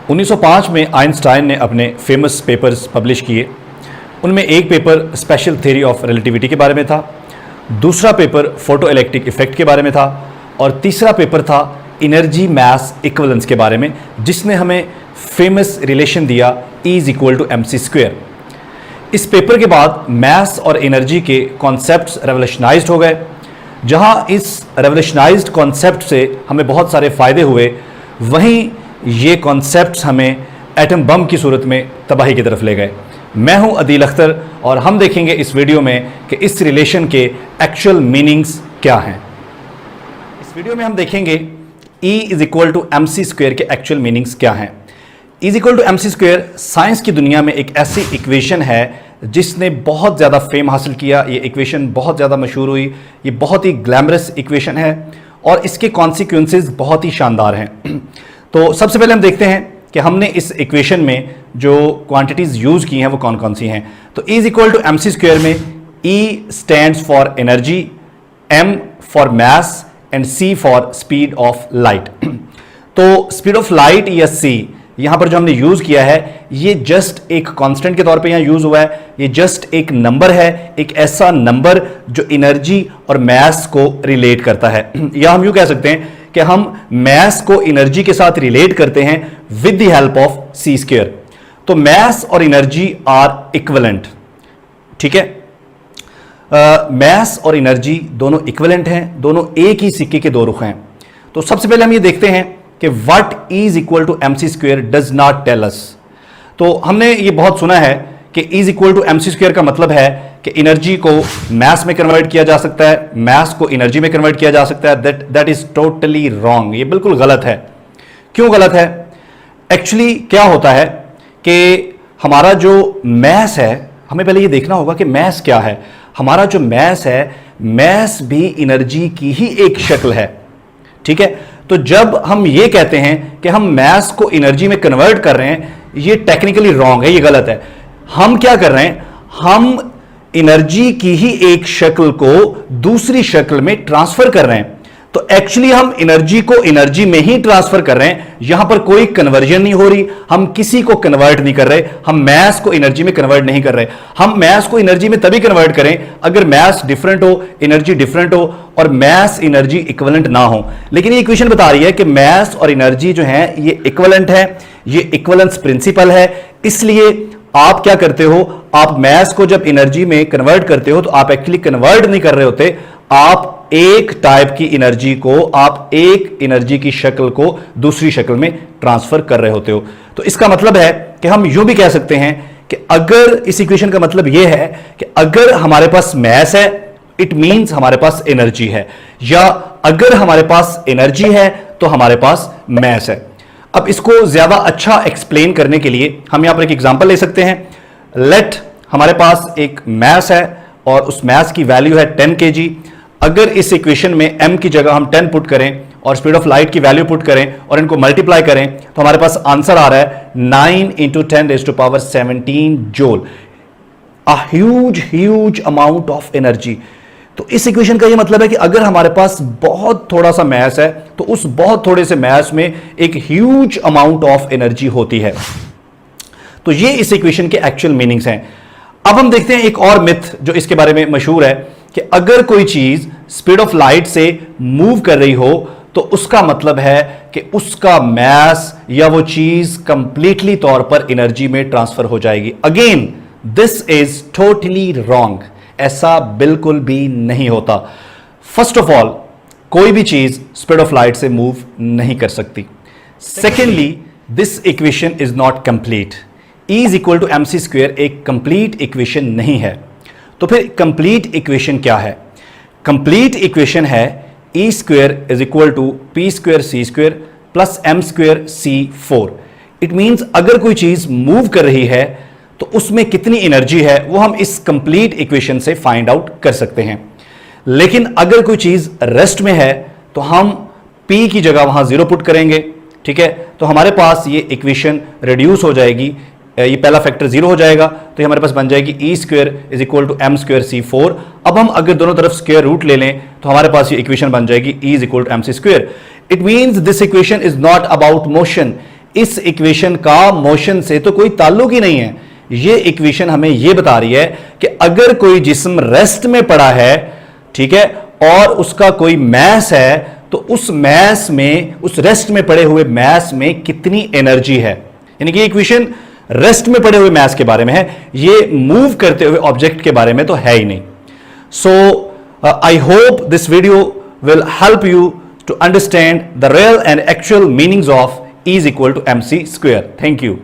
1905 में आइंस्टाइन ने अपने फेमस पेपर्स पब्लिश किए। उनमें एक paper special theory of relativity के बारे में था, दूसरा पेपर फोटो इलेक्ट्रिक इफेक्ट के बारे में था और तीसरा पेपर था एनर्जी मास इक्विवेलेंस के बारे में, जिसने हमें फेमस रिलेशन दिया E=mc²। इस पेपर के बाद मैथ्स और एनर्जी के कॉन्सेप्ट्स रेवोल्यूशनाइज्ड हो गए। जहां इस रेवोल्यूशनाइज्ड कॉन्सेप्ट से हमें बहुत सारे फ़ायदे हुए, वहीं ये कॉन्सेप्ट्स हमें एटम बम की सूरत में तबाही की तरफ ले गए। मैं हूं अदील अख्तर और हम देखेंगे इस वीडियो में कि इस रिलेशन के एक्चुअल मीनिंग्स क्या हैं। इस वीडियो में हम देखेंगे E=mc² के एक्चुअल मीनिंग्स क्या हैं। E=mc² साइंस की दुनिया में एक ऐसी इक्वेशन है जिसने बहुत ज़्यादा फेम हासिल किया। ये इक्वेशन बहुत ज़्यादा मशहूर हुई। ये बहुत ही ग्लैमरस इक्वेशन है और इसके कॉन्सिक्वेंसेस बहुत ही शानदार हैं। तो सबसे पहले हम देखते हैं कि हमने इस इक्वेशन में जो क्वांटिटीज़ यूज़ की हैं वो कौन कौन सी हैं। तो E=mc² में E stands for energy, M for mass and C for speed of light. तो स्पीड ऑफ लाइट या C यहां पर जो हमने यूज किया है ये जस्ट एक कांस्टेंट के तौर पे यहां यूज हुआ है। ये जस्ट एक नंबर है, एक ऐसा नंबर जो एनर्जी और मास को रिलेट करता है। या हम यूं कह सकते हैं कि हम मास को एनर्जी के साथ रिलेट करते हैं with the help of C²। तो मास और एनर्जी आर इक्विवेलेंट, ठीक है। मास और एनर्जी दोनों इक्विवेलेंट हैं, दोनों एक ही सिक्के के दो रुख हैं। तो सबसे पहले हम ये देखते हैं कि what E=mc² does not tell us। तो हमने ये बहुत सुना है कि E=mc² का मतलब है कि एनर्जी को मास में कन्वर्ट किया जा सकता है, मास को एनर्जी में कन्वर्ट किया जा सकता है। That is totally wrong. ये बिल्कुल गलत है। क्यों गलत है? एक्चुअली क्या होता है कि हमारा जो मास है, हमें पहले ये देखना होगा कि मास क्या है। हमारा जो मास है, मास भी एनर्जी की ही एक शक्ल है, ठीक है। तो जब हम ये कहते हैं कि हम मास को एनर्जी में कन्वर्ट कर रहे हैं, ये टेक्निकली रॉन्ग है, ये गलत है। हम क्या कर रहे हैं? हम एनर्जी की ही एक शक्ल को दूसरी शक्ल में ट्रांसफर कर रहे हैं। तो एक्चुअली हम एनर्जी को एनर्जी में ही ट्रांसफर कर रहे हैं। यहां पर कोई कन्वर्जन नहीं हो रही, हम किसी को कन्वर्ट नहीं कर रहे, हम मास को एनर्जी में कन्वर्ट नहीं कर रहे। हम मास को एनर्जी में तभी कन्वर्ट करें अगर मास डिफरेंट हो, एनर्जी डिफरेंट हो और मास एनर्जी इक्विवेलेंट ना हो। लेकिन ये इक्वेशन बता रही है कि मास और एनर्जी जो है ये इक्विवेलेंट है, ये इक्विवेलेंस प्रिंसिपल है। इसलिए आप क्या करते हो? आप मास को जब एनर्जी में कन्वर्ट करते हो तो आप एक्चुअली कन्वर्ट नहीं कर रहे होते, आप एक टाइप की एनर्जी को, आप एक एनर्जी की शक्ल को दूसरी शक्ल में ट्रांसफर कर रहे होते हो। तो इसका मतलब है कि हम यूं भी कह सकते हैं कि अगर इस इक्वेशन का मतलब यह है कि अगर हमारे पास मास है, इट मींस हमारे पास एनर्जी है, या अगर हमारे पास एनर्जी है तो हमारे पास मास है। अब इसको ज्यादा अच्छा एक्सप्लेन करने के लिए हम यहां पर एक एग्जांपल ले सकते हैं। लेट हमारे पास एक मास है और उस मास की वैल्यू है 10 kg। अगर इस इक्वेशन में m की जगह हम 10 पुट करें और स्पीड ऑफ लाइट की वैल्यू पुट करें और इनको मल्टीप्लाई करें तो हमारे पास आंसर आ रहा है 9 × 10⁻17 joule. A huge amount of energy. तो इस इक्वेशन का ये मतलब है कि अगर हमारे पास बहुत थोड़ा सा मास है तो उस बहुत थोड़े से मास में एक ह्यूज अमाउंट ऑफ एनर्जी होती है। तो ये इस इक्वेशन के एक्चुअल मीनिंग्स हैं। अब हम देखते हैं एक और मिथ जो इसके बारे में मशहूर है कि अगर कोई चीज स्पीड ऑफ लाइट से मूव कर रही हो तो उसका मतलब है कि उसका मास या वो चीज कंप्लीटली तौर पर एनर्जी में ट्रांसफर हो जाएगी। Again this is totally wrong. ऐसा बिल्कुल भी नहीं होता। फर्स्ट ऑफ ऑल, कोई भी चीज स्पीड ऑफ लाइट से मूव नहीं कर सकती। Secondly, this equation is not complete. E=mc² एक कंप्लीट इक्वेशन नहीं है। तो फिर कंप्लीट इक्वेशन क्या है? कंप्लीट इक्वेशन है E² = P²C² + M²C4। It means अगर कोई चीज मूव कर रही है तो उसमें कितनी एनर्जी है वो हम इस कंप्लीट इक्वेशन से फाइंड आउट कर सकते हैं। लेकिन अगर कोई चीज रेस्ट में है तो हम P की जगह वहां 0 पुट करेंगे, ठीक है। तो हमारे पास ये इक्वेशन रिड्यूस हो जाएगी, ये पहला फैक्टर 0 हो जाएगा, तो ये हमारे पास बन जाएगी E² = M²C4। अब हम अगर दोनों तरफ स्क्वायर रूट ले लें तो हमारे पास ये इक्वेशन बन जाएगी E = mc²। It means this equation is not about motion, इस इक्वेशन का मोशन से तो कोई ताल्लुक ही नहीं है। ये इक्वेशन हमें ये बता रही है कि अगर कोई जिस्म रेस्ट में पड़ा है, ठीक है, और उसका कोई मैस है, तो उस मैस में, उस रेस्ट में पड़े हुए मैस में कितनी एनर्जी है। यानी कि इक्वेशन रेस्ट में पड़े हुए मैस के बारे में है, ये मूव करते हुए ऑब्जेक्ट के बारे में तो है ही नहीं। So I hope this video will help you to understand the real and actual meanings of E is equal to mc square. Thank you.